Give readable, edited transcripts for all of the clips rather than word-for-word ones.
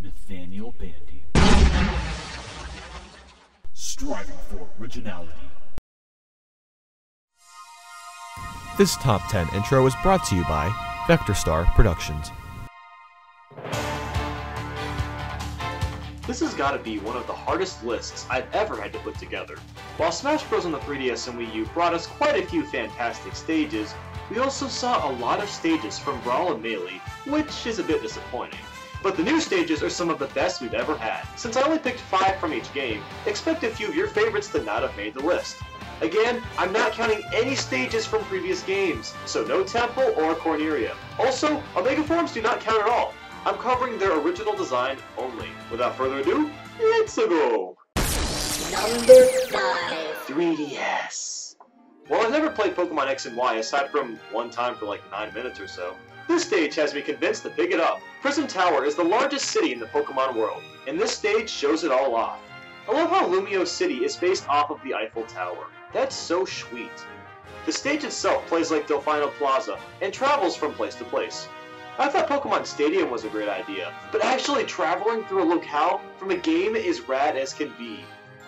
Nathaniel Bandy. Striving for originality. This Top 10 intro is brought to you by VectorStar Productions. This has got to be one of the hardest lists I've ever had to put together. While Smash Bros. On the 3DS and Wii U brought us quite a few fantastic stages, we also saw a lot of stages from Brawl and Melee, which is a bit disappointing. But the new stages are some of the best we've ever had. Since I only picked 5 from each game, expect a few of your favorites to not have made the list. Again, I'm not counting any stages from previous games, so no Temple or Corneria. Also, Omega Forms do not count at all. I'm covering their original design only. Without further ado, let's go! Number 5. 3DS. Well, I've never played Pokemon X and Y aside from one time for like 9 minutes or so. This stage has me convinced to pick it up. Prism Tower is the largest city in the Pokemon world, and this stage shows it all off. I love how Lumio City is based off of the Eiffel Tower. That's so sweet. The stage itself plays like Delfino Plaza and travels from place to place. I thought Pokemon Stadium was a great idea, but actually traveling through a locale from a game is rad as can be.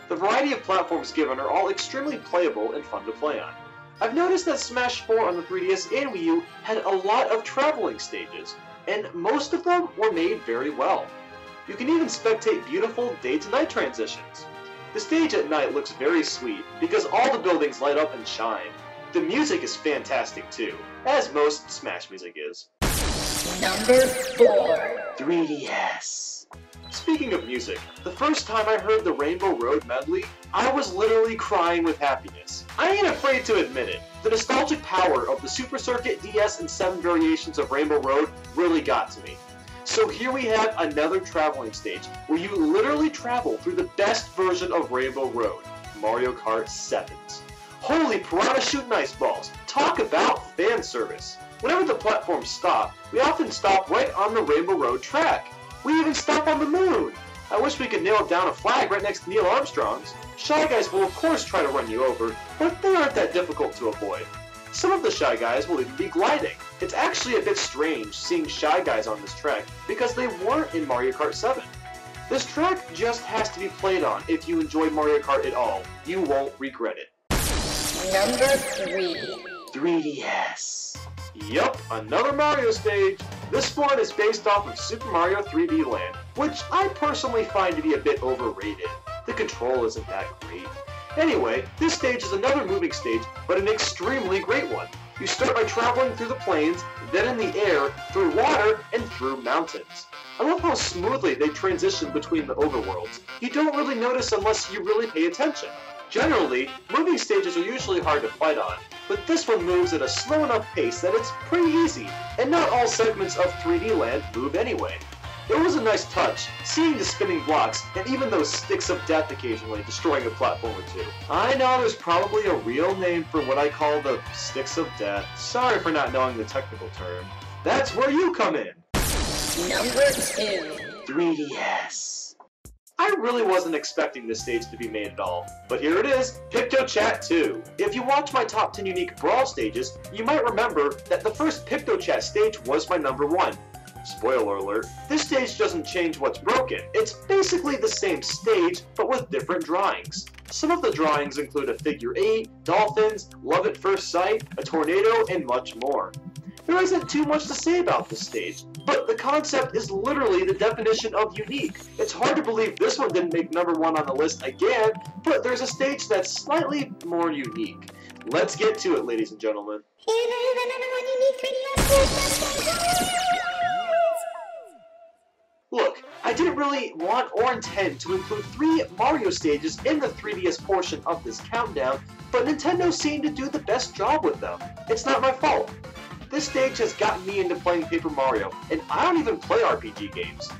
The variety of platforms given are all extremely playable and fun to play on. I've noticed that Smash 4 on the 3DS and Wii U had a lot of traveling stages, and most of them were made very well. You can even spectate beautiful day-to-night transitions. The stage at night looks very sweet because all the buildings light up and shine. The music is fantastic too, as most Smash music is. Number 4. 3DS. Speaking of music, the first time I heard the Rainbow Road medley, I was literally crying with happiness. I ain't afraid to admit it. The nostalgic power of the Super Circuit, DS, and 7 variations of Rainbow Road really got to me. So here we have another traveling stage, where you literally travel through the best version of Rainbow Road, Mario Kart 7's. Holy piranha shooting ice balls! Talk about fan service! Whenever the platforms stop, we often stop right on the Rainbow Road track. We even stop on the moon! I wish we could nail down a flag right next to Neil Armstrong's. Shy Guys will of course try to run you over, but they aren't that difficult to avoid. Some of the Shy Guys will even be gliding. It's actually a bit strange seeing Shy Guys on this track because they weren't in Mario Kart 7. This track just has to be played on if you enjoy Mario Kart at all. You won't regret it. Number 3. 3DS. Yup, another Mario stage. This one is based off of Super Mario 3D Land, which I personally find to be a bit overrated. The control isn't that great. Anyway, this stage is another moving stage, but an extremely great one. You start by traveling through the plains, then in the air, through water, and through mountains. I love how smoothly they transition between the overworlds. You don't really notice unless you really pay attention. Generally, moving stages are usually hard to fight on, but this one moves at a slow enough pace that it's pretty easy, and not all segments of 3D Land move anyway. It was a nice touch, seeing the spinning blocks, and even those sticks of death occasionally destroying a platform or two. I know there's probably a real name for what I call the sticks of death. Sorry for not knowing the technical term. That's where you come in! Number 2. 3DS. I really wasn't expecting this stage to be made at all, but here it is, Pictochat 2. If you watch my top 10 unique Brawl stages, you might remember that the first Pictochat stage was my number 1. Spoiler alert, this stage doesn't change what's broken. It's basically the same stage, but with different drawings. Some of the drawings include a figure 8, dolphins, love at first sight, a tornado, and much more. There isn't too much to say about this stage, but the concept is literally the definition of unique. It's hard to believe this one didn't make number 1 on the list again, but there's a stage that's slightly more unique. Let's get to it, ladies and gentlemen. Look, I didn't really want or intend to include 3 Mario stages in the 3DS portion of this countdown, but Nintendo seemed to do the best job with them. It's not my fault. This stage has gotten me into playing Paper Mario, and I don't even play RPG games.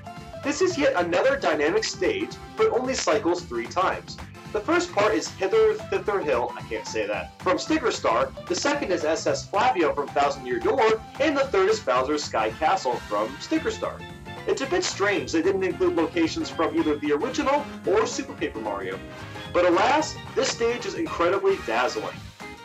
This is yet another dynamic stage, but only cycles 3 times. The first part is Hither Thither Hill, I can't say that, from Sticker Star, the second is SS Flavio from Thousand Year Door, and the third is Bowser's Sky Castle from Sticker Star. It's a bit strange they didn't include locations from either the original or Super Paper Mario. But alas, this stage is incredibly dazzling.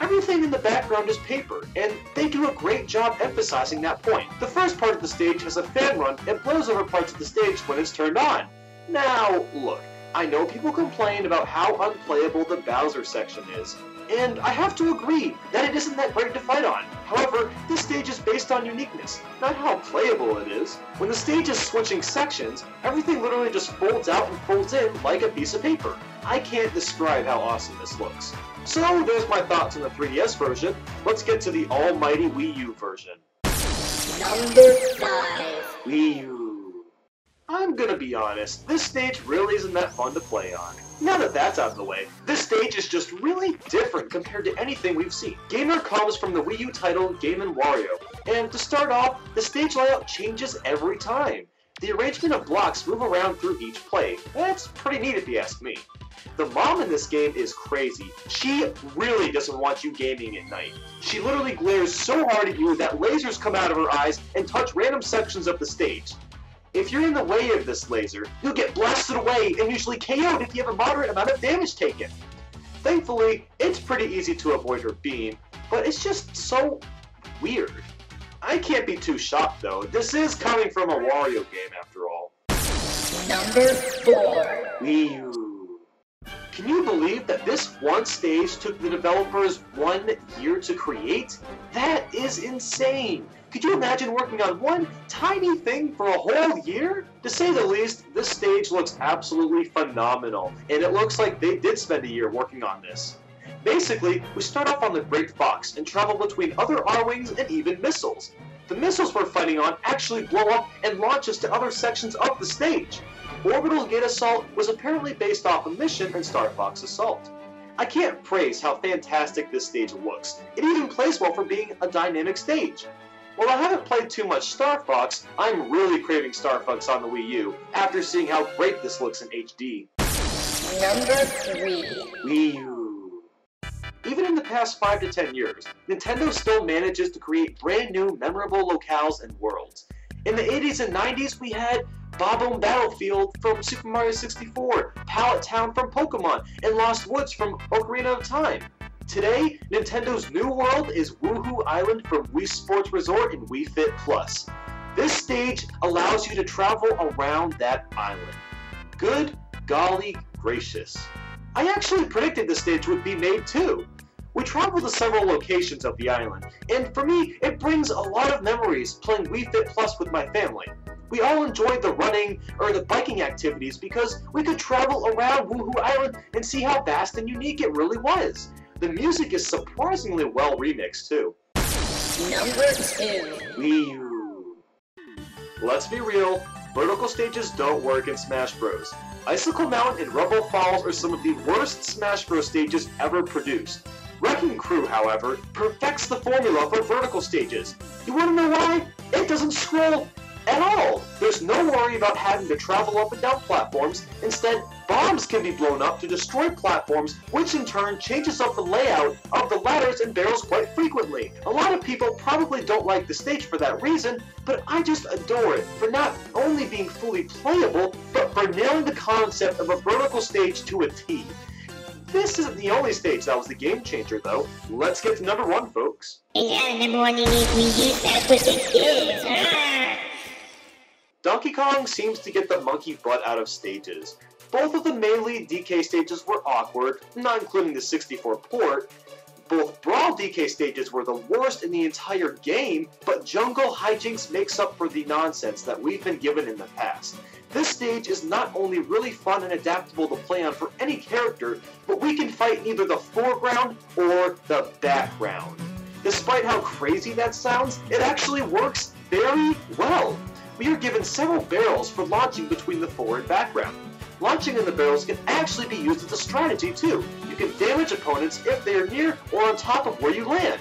Everything in the background is paper, and they do a great job emphasizing that point. The first part of the stage has a fan run and blows over parts of the stage when it's turned on. Now, look, I know people complain about how unplayable the Bowser section is, and I have to agree that it isn't that great to fight on. However, this stage is based on uniqueness, not how playable it is. When the stage is switching sections, everything literally just folds out and folds in like a piece of paper. I can't describe how awesome this looks. So there's my thoughts on the 3DS version. Let's get to the almighty Wii U version. Number 5. Wii U. I'm gonna be honest, this stage really isn't that fun to play on. Now that that's out of the way, this stage is just really different compared to anything we've seen. Gamer comes from the Wii U title Game & Wario, and to start off, the stage layout changes every time. The arrangement of blocks move around through each play. That's pretty neat if you ask me. The mom in this game is crazy. She really doesn't want you gaming at night. She literally glares so hard at you that lasers come out of her eyes and touch random sections of the stage. If you're in the way of this laser, you'll get blasted away and usually KO'd if you have a moderate amount of damage taken. Thankfully, it's pretty easy to avoid her beam, but it's just so weird. I can't be too shocked though, this is coming from a Wario game after all. Number 4. Wii U. Can you believe that this one stage took the developers 1 year to create? That is insane! Could you imagine working on one tiny thing for a whole year? To say the least, this stage looks absolutely phenomenal, and it looks like they did spend a year working on this. Basically, we start off on the Great Fox and travel between other R-Wings and even missiles. The missiles we're fighting on actually blow up and launch us to other sections of the stage. Orbital Gate Assault was apparently based off a mission in Starfox Assault. I can't praise how fantastic this stage looks. It even plays well for being a dynamic stage. While I haven't played too much Star Fox, I'm really craving Star Fox on the Wii U after seeing how great this looks in HD. Number 3. Wii U. Even in the past 5 to 10 years, Nintendo still manages to create brand new memorable locales and worlds. In the 80s and 90s, we had Bob-Omb Battlefield from Super Mario 64, Pallet Town from Pokemon, and Lost Woods from Ocarina of Time. Today, Nintendo's new world is Woohoo Island from Wii Sports Resort and Wii Fit Plus. This stage allows you to travel around that island. Good golly gracious. I actually predicted this stage would be made too. We travel to several locations of the island, and for me, it brings a lot of memories playing Wii Fit Plus with my family. We all enjoyed the running or the biking activities because we could travel around Woohoo Island and see how vast and unique it really was. The music is surprisingly well remixed too. Number 2. Wii U. Let's be real, vertical stages don't work in Smash Bros. Icicle Mountain and Rumble Falls are some of the worst Smash Bros stages ever produced. Wrecking Crew, however, perfects the formula for vertical stages. You wanna know why? It doesn't scroll at all. There's no worry about having to travel up and down platforms. Instead, bombs can be blown up to destroy platforms, which in turn changes up the layout of the ladders and barrels quite frequently. A lot of people probably don't like the stage for that reason, but I just adore it for not only being fully playable, but for nailing the concept of a vertical stage to a T. This isn't the only stage that was the game changer though. Let's get to number 1, folks. Number 1 you need Wii U Stages for 6 years. Donkey Kong seems to get the monkey butt out of stages. Both of the Melee DK stages were awkward, not including the 64 port. Both Brawl DK stages were the worst in the entire game, but Jungle Hijinks makes up for the nonsense that we've been given in the past. This stage is not only really fun and adaptable to play on for any character, but we can fight in either the foreground or the background. Despite how crazy that sounds, it actually works very well. We are given several barrels for launching between the fore and background. Launching in the barrels can actually be used as a strategy too. You can damage opponents if they are near or on top of where you land.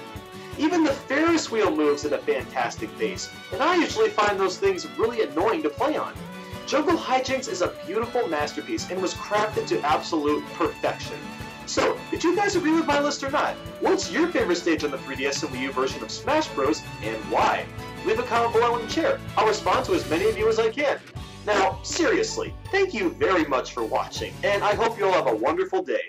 Even the Ferris wheel moves at a fantastic pace, and I usually find those things really annoying to play on. Jungle Hijinks is a beautiful masterpiece and was crafted to absolute perfection. So, did you guys agree with my list or not? What's your favorite stage on the 3DS and Wii U version of Smash Bros, and why? Leave a comment below in the chair. I'll respond to as many of you as I can. Now, seriously, thank you very much for watching, and I hope you all have a wonderful day.